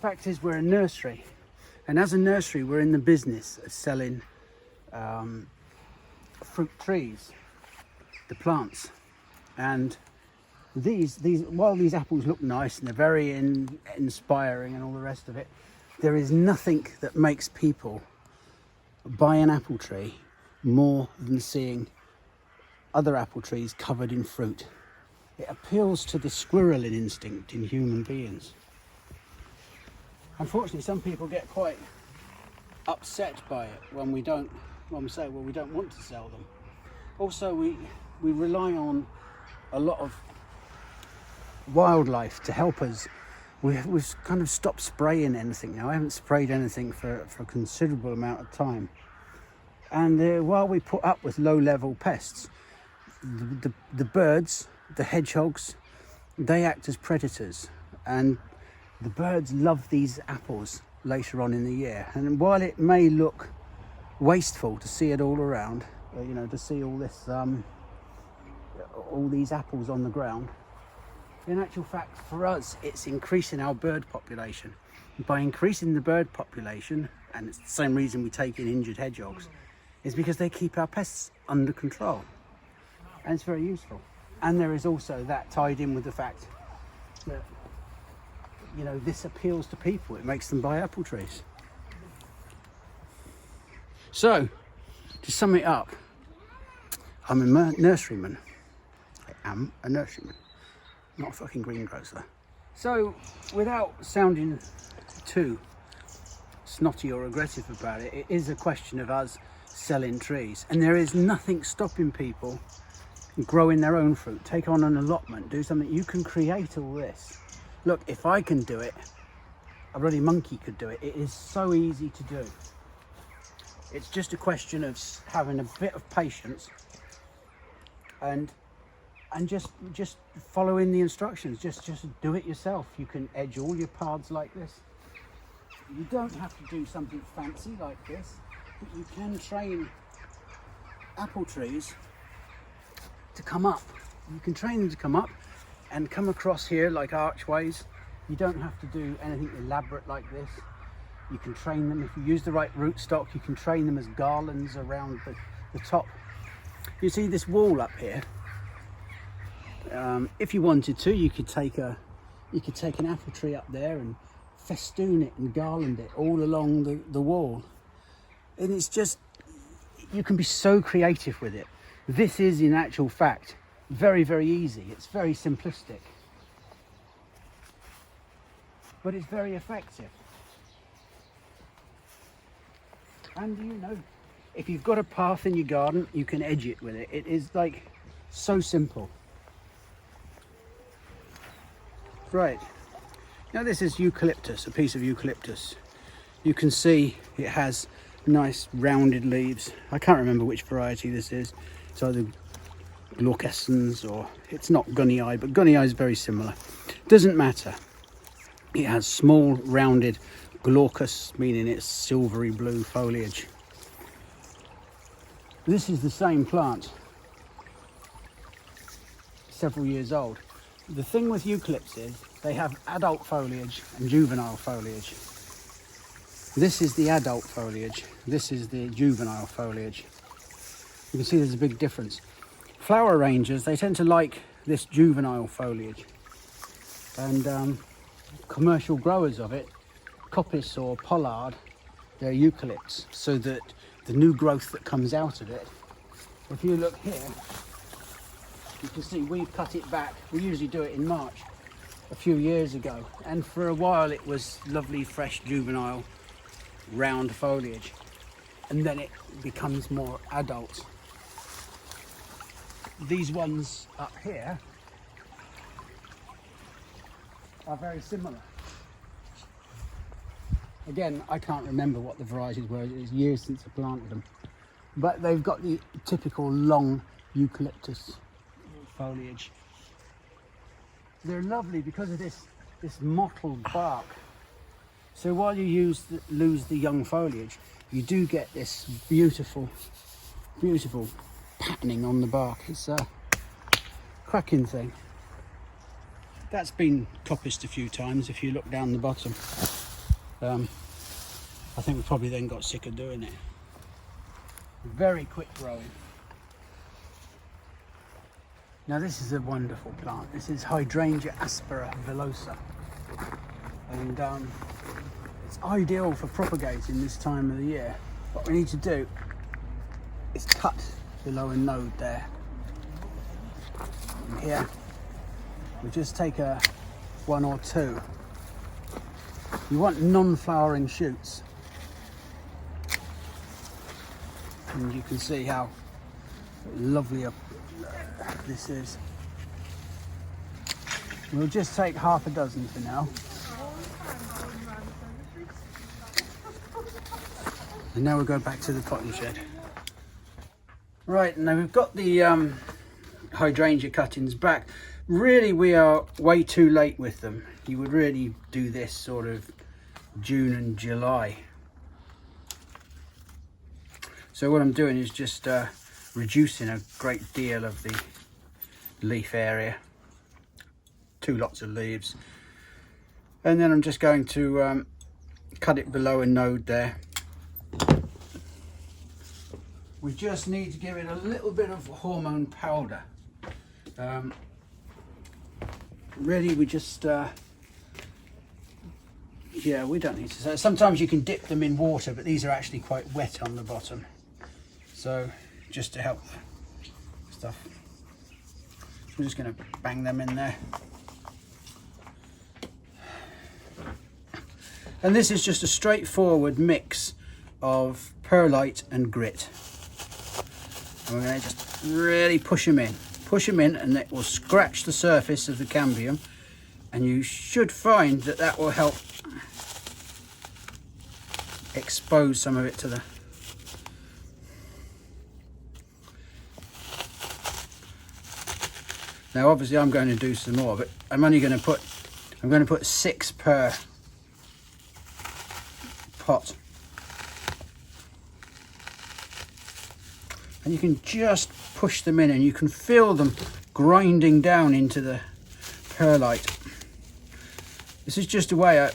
fact is, we're a nursery, and as a nursery we're in the business of selling fruit trees, the plants, and these while these apples look nice and they're very inspiring and all the rest of it, there is nothing that makes people buy an apple tree more than seeing other apple trees covered in fruit. It appeals to the squirreling instinct in human beings. Unfortunately, some people get quite upset by it when we say, well, we don't want to sell them. Also, we rely on a lot of wildlife to help us. We've kind of stopped spraying anything now. I haven't sprayed anything for a considerable amount of time. And while we put up with low-level pests, the birds, the hedgehogs, they act as predators. And the birds love these apples later on in the year. And while it may look wasteful to see it all around, you know, to see all this, all these apples on the ground, in actual fact, for us, it's increasing our bird population. By increasing the bird population, and it's the same reason we take in injured hedgehogs, is because they keep our pests under control. And it's very useful. And there is also that tied in with the fact that, you know, this appeals to people. It makes them buy apple trees. So, to sum it up, I'm a nurseryman. I am a nurseryman. Not a fucking greengrocer. So, without sounding too snotty or aggressive about it, it is a question of us selling trees. And there is nothing stopping people growing their own fruit. Take on an allotment, do something. You can create all this. Look, if I can do it, a bloody monkey could do it. It is so easy to do. It's just a question of having a bit of patience and just following the instructions. Just do it yourself. You can edge all your paths like this. You don't have to do something fancy like this, but you can train apple trees to come up. You can train them to come up and come across here like archways. You don't have to do anything elaborate like this. You can train them, if you use the right rootstock, you can train them as garlands around the top. You see this wall up here? If you wanted to, you could take an apple tree up there and festoon it and garland it all along the wall. And it's just, you can be so creative with it. This is, in actual fact, very, very easy. It's very simplistic, but it's very effective. And you know, if you've got a path in your garden, you can edge it with it. It is like so simple. Right, now this is eucalyptus, a piece of eucalyptus. You can see it has nice rounded leaves. I can't remember which variety this is. It's either glaucescens or it's not gunnii, but gunnii is very similar. Doesn't matter. It has small rounded glaucous, meaning it's silvery blue foliage. This is the same plant, several years old. The thing with eucalypts is they have adult foliage and juvenile foliage. This is the adult foliage, this is the juvenile foliage. You can see there's a big difference. Flower arrangers, they tend to like this juvenile foliage, and commercial growers of it, coppice or pollard, they're eucalypts, so that the new growth that comes out of it, if you look here, you can see we've cut it back. We usually do it in March, a few years ago, and for a while it was lovely, fresh, juvenile, round foliage, and then it becomes more adult. These ones up here are very similar. Again, I can't remember what the varieties were. It was years since I planted them, but they've got the typical long eucalyptus foliage. They're lovely because of this mottled bark. So while you lose the young foliage, you do get this beautiful patterning on the bark. It's a cracking thing. That's been coppiced a few times if you look down the bottom. I think we probably then got sick of doing it. Very quick growing. Now this is a wonderful plant. This is hydrangea asparavelosa, and it's ideal for propagating this time of the year. What we need to do is cut below a node there. And here we just take a 1 or 2. You want non-flowering shoots, and you can see how lovely this is. We'll just take half a dozen for now. And now we'll go back to the potting shed. Right, now we've got the hydrangea cuttings back. Really, we are way too late with them. You would really do this sort of June and July. So what I'm doing is just reducing a great deal of the leaf area. 2 lots of leaves. And then I'm just going to cut it below a node there. We just need to give it a little bit of hormone powder. Really, we just yeah, we don't need to. So sometimes you can dip them in water, but these are actually quite wet on the bottom. So just to help the stuff, I'm just going to bang them in there. And this is just a straightforward mix of perlite and grit. And we're going to just really push them in, and it will scratch the surface of the cambium, and you should find that that will help expose some of it to the Now obviously I'm going to do some more, but I'm going to put 6 per pot. And you can just push them in, and you can feel them grinding down into the perlite. This is just a way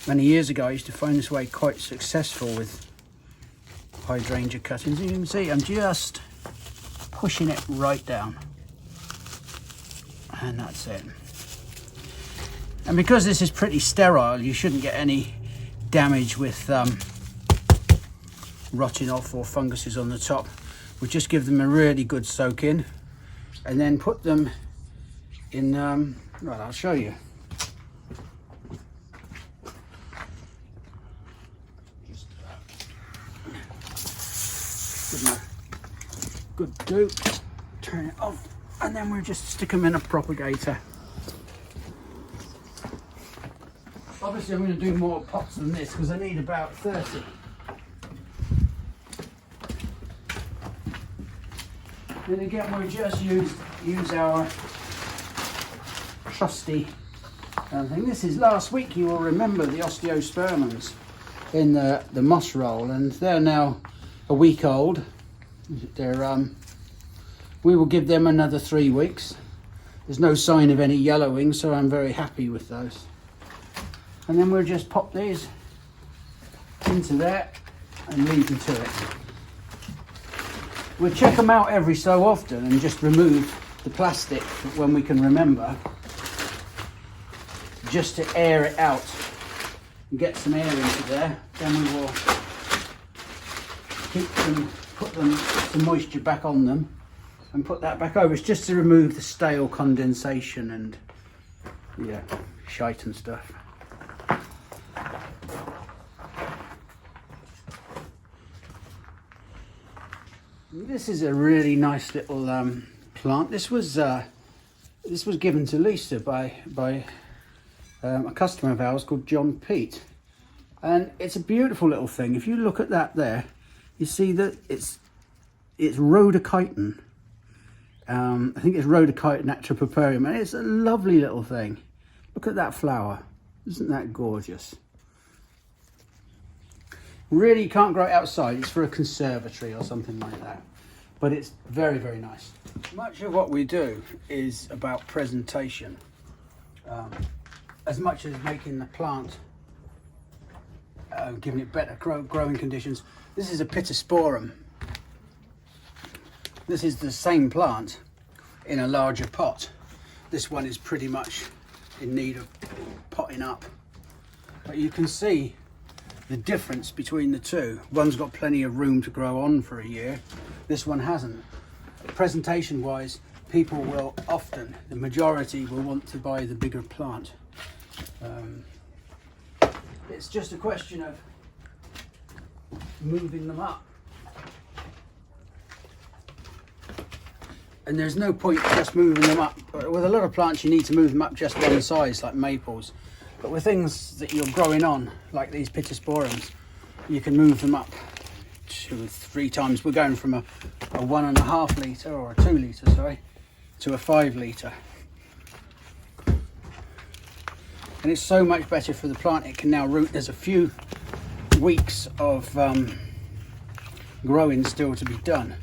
many years ago I used to find this way quite successful with hydrangea cuttings. You can see I'm just pushing it right down, and that's it. And because this is pretty sterile, you shouldn't get any damage with rotting off or funguses on the top. We'll just give them a really good soak in, and then put them in, right, I'll show you. Just give them a good do, turn it off, and then we'll just stick them in a propagator. Obviously I'm going to do more pots than this because I need about 30. Then again, we'll just use our trusty thing. This is last week, you will remember the osteospermums in the moss roll, and they're now a week old. They're we will give them another 3 weeks. There's no sign of any yellowing, so I'm very happy with those. And then we'll just pop these into there and leave them to it. We'll check them out every so often and just remove the plastic when we can remember, just to air it out and get some air into there. Then we will put some moisture back on them and put that back over. It's just to remove the stale condensation and yeah, shite and stuff. This is a really nice little plant. This was given to Lisa by a customer of ours called John Pete, and it's a beautiful little thing. If you look at that there, you see that it's rhodochyton, I think it's Rhodochyte Nectropurpureum, and it's a lovely little thing. Look at that flower. Isn't that gorgeous? Really, you can't grow it outside. It's for a conservatory or something like that. But it's very, very nice. Much of what we do is about presentation. As much as making the plant, giving it better growing conditions. This is a Pittosporum. This is the same plant in a larger pot. This one is pretty much in need of potting up. But you can see the difference between the two. One's got plenty of room to grow on for a year. This one hasn't. Presentation wise, people will often, the majority will want to buy the bigger plant. It's just a question of moving them up. And there's no point just moving them up. With a lot of plants you need to move them up just one size, like maples. But with things that you're growing on, like these Pittosporums, you can move them up 2 or 3 times. We're going from a 1.5 litre, or a 2 litre, sorry, to a 5 litre. And it's so much better for the plant. It can now root. There's a few weeks of growing still to be done.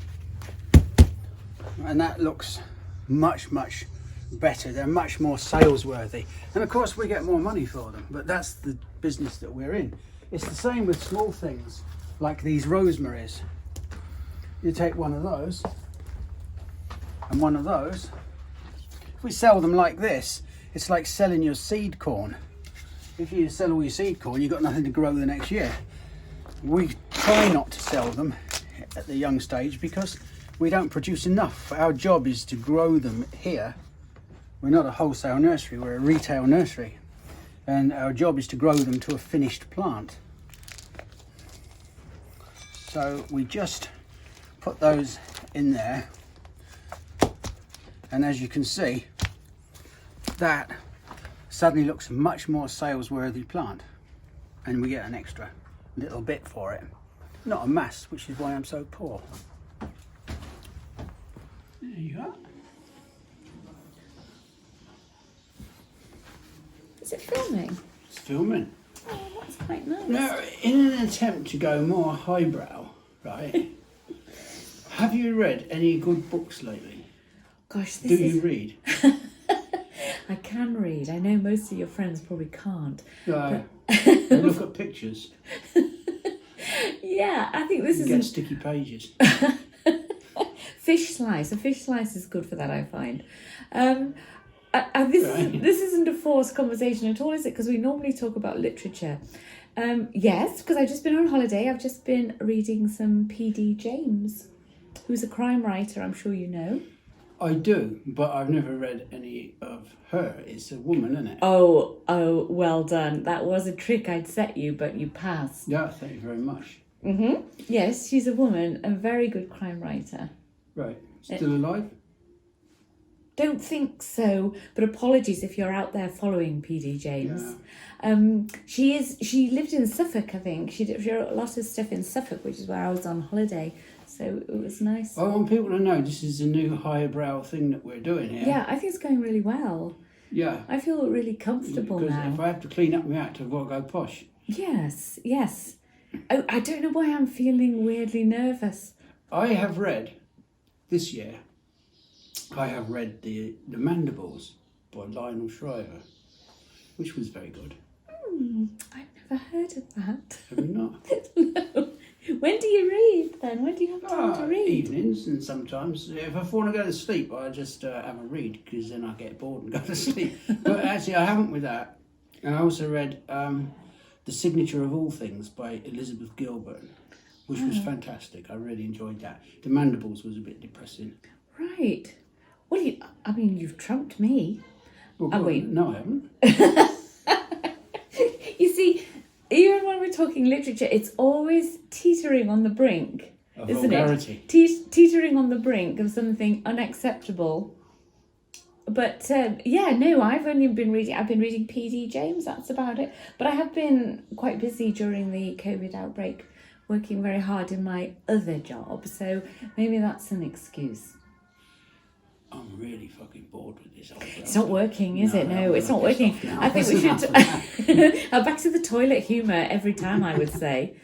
And that looks much, much better. They're much more sales worthy. And of course we get more money for them, but that's the business that we're in. It's the same with small things like these rosemaries. You take one of those and one of those. If we sell them like this, it's like selling your seed corn. If you sell all your seed corn, you've got nothing to grow the next year. We try not to sell them at the young stage because we don't produce enough. Our job is to grow them here. We're not a wholesale nursery, we're a retail nursery. And our job is to grow them to a finished plant. So we just put those in there. And as you can see, that suddenly looks a much more sales worthy plant. And we get an extra little bit for it. Not a mass, which is why I'm so poor. There you are. Is it filming? It's filming. Oh, that's quite nice. Now, in an attempt to go more highbrow, right? Have you read any good books lately? Gosh, Do you read? I can read. I know most of your friends probably can't. No. They look at pictures. Yeah, I think this is Get sticky pages. fish slice. A fish slice is good for that, I find. This isn't a forced conversation at all, is it? Because we normally talk about literature. Yes, because I've just been on holiday. I've just been reading some P.D. James, who's a crime writer, I'm sure you know. I do, but I've never read any of her. It's a woman, isn't it? Oh, well done. That was a trick I'd set you, but you passed. Yeah, thank you very much. Yes, she's a woman, a very good crime writer. Right. Still alive? Don't think so, but apologies if you're out there following P.D. James. Yeah. She lived in Suffolk, I think. She wrote a lot of stuff in Suffolk, which is where I was on holiday. So it was nice. I want people to know this is a new highbrow thing that we're doing here. Yeah, I think it's going really well. Yeah. I feel really comfortable because now. if I have to clean up my act, I've got to go posh. Yes. Oh, I don't know why I'm feeling weirdly nervous. I have read, this year, the Mandibles by Lionel Shriver, which was very good. I've never heard of that. Have you not? No. When do you read then? When do you have time to read? Evenings, and sometimes if I want to go to sleep, I just have a read, because then I get bored and go to sleep. But actually I haven't with that. And I also read The Signature of All Things by Elizabeth Gilbert, which was fantastic. I really enjoyed that. The Mandibles was a bit depressing. Right. Well, you've trumped me. Well, wait. No, I haven't. You see, even when we're talking literature, it's always teetering on the brink, isn't vulgarity. it? Teetering on the brink of something unacceptable. But I've been reading P.D. James, that's about it. But I have been quite busy during the COVID outbreak, working very hard in my other job, so maybe that's an excuse. really fucking bored with this. It's not working, is it? No, it's not working. I think we should. Back to the toilet humour every time, I would say.